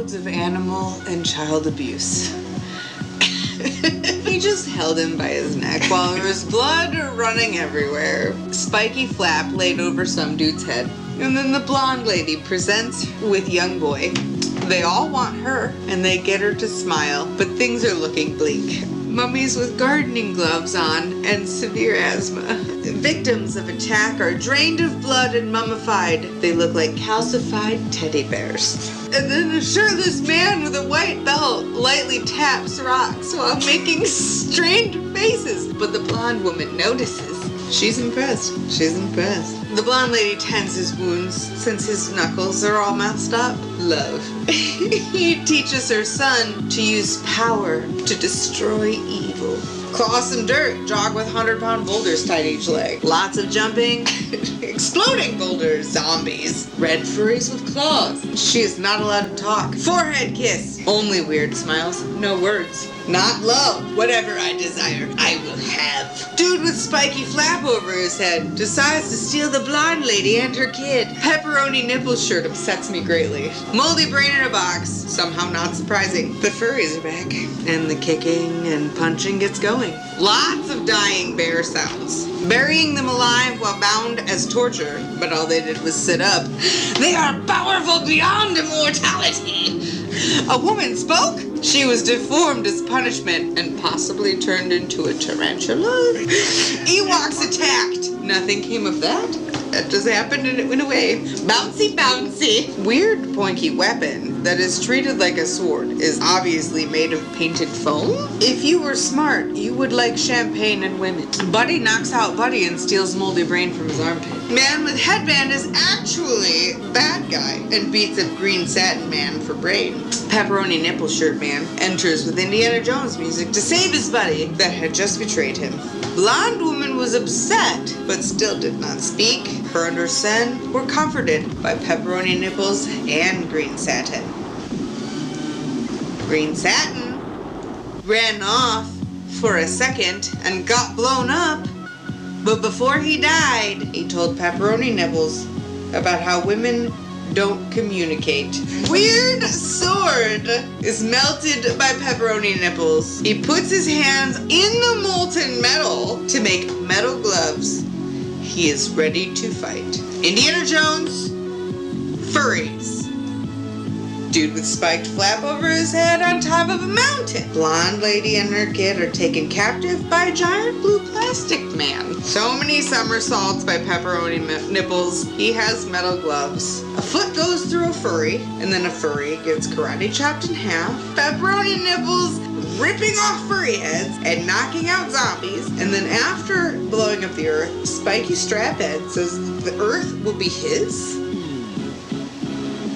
episodes of animal and child abuse. He just held him by his neck while there was blood running everywhere. Spiky flap laid over some dude's head. And then the blonde lady presents with young boy. They all want her, and they get her to smile, but things are looking bleak. Mummies with gardening gloves on and severe asthma. Victims of attack are drained of blood and mummified. They look like calcified teddy bears. And then a shirtless man with a white belt lightly taps rocks while making strained faces. But the blonde woman notices. She's impressed. She's impressed. The blonde lady tends his wounds since his knuckles are all messed up. Love. He teaches her son to use power to destroy evil. Claw some dirt, jog with 100-pound boulders tied to each leg. Lots of jumping, exploding boulders, zombies. Red furries with claws. She is not allowed to talk. Forehead kiss. Only weird smiles, no words. Not love. Whatever I desire, I will have. Dude with spiky flap over his head decides to steal the blonde lady and her kid. Pepperoni nipple shirt upsets me greatly. Moldy brain in a box. Somehow not surprising. The furries are back. And the kicking and punching gets going. Lots of dying bear sounds. Burying them alive while bound as torture. But all they did was sit up. They are powerful beyond immortality. A woman spoke. She was deformed as punishment and possibly turned into a tarantula. Ewoks attacked. Nothing came of that. That just happened and it went away. Bouncy, bouncy. Weird pointy weapon that is treated like a sword is obviously made of painted foam. If you were smart, you would like champagne and women. Buddy knocks out Buddy and steals moldy brain from his armpit. Man with headband is actually bad guy and beats up green satin man for brain. Pepperoni nipple shirt man enters with Indiana Jones music to save his buddy that had just betrayed him. Blonde woman was upset, but still did not speak. Her and her son were comforted by pepperoni nipples and green satin. Green satin ran off for a second and got blown up, but before he died, he told pepperoni nipples about how women don't communicate. Weird sword is melted by pepperoni nipples. He puts his hands in the molten metal to make metal gloves. He is ready to fight. Indiana Jones, furries. Dude with spiked flap over his head on top of a mountain. Blonde lady and her kid are taken captive by a giant blue plastic man. So many somersaults by pepperoni nipples. He has metal gloves. A foot goes through a furry, and then a furry gets karate chopped in half. Pepperoni nipples ripping off furry heads and knocking out zombies. And then after blowing up the earth, Spiky Straphead says the earth will be his.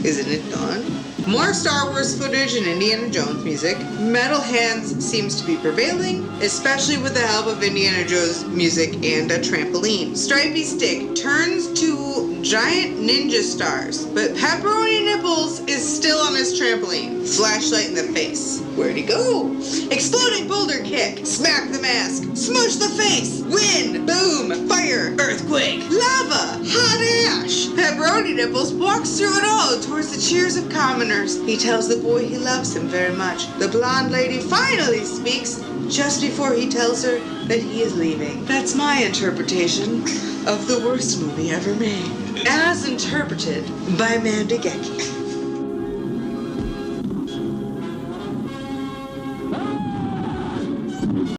Isn't it done? More Star Wars footage and Indiana Jones music. Metal hands seems to be prevailing, especially with the help of Indiana Jones music and a trampoline. Stripey Stick turns to giant ninja stars, but Pepperoni Nipples is still on his trampoline. Flashlight in the face. Where'd he go? Exploding boulder kick. Smack the mask. Smush the face. Wind. Boom. Fire. Earthquake. Lava. Hot ash. Pepperoni Nipples walks through it all towards the cheers of commoners. He tells the boy he loves him very much. The blonde lady finally speaks just before he tells her that he is leaving. That's my interpretation of the worst movie ever made. As interpreted by Mandico.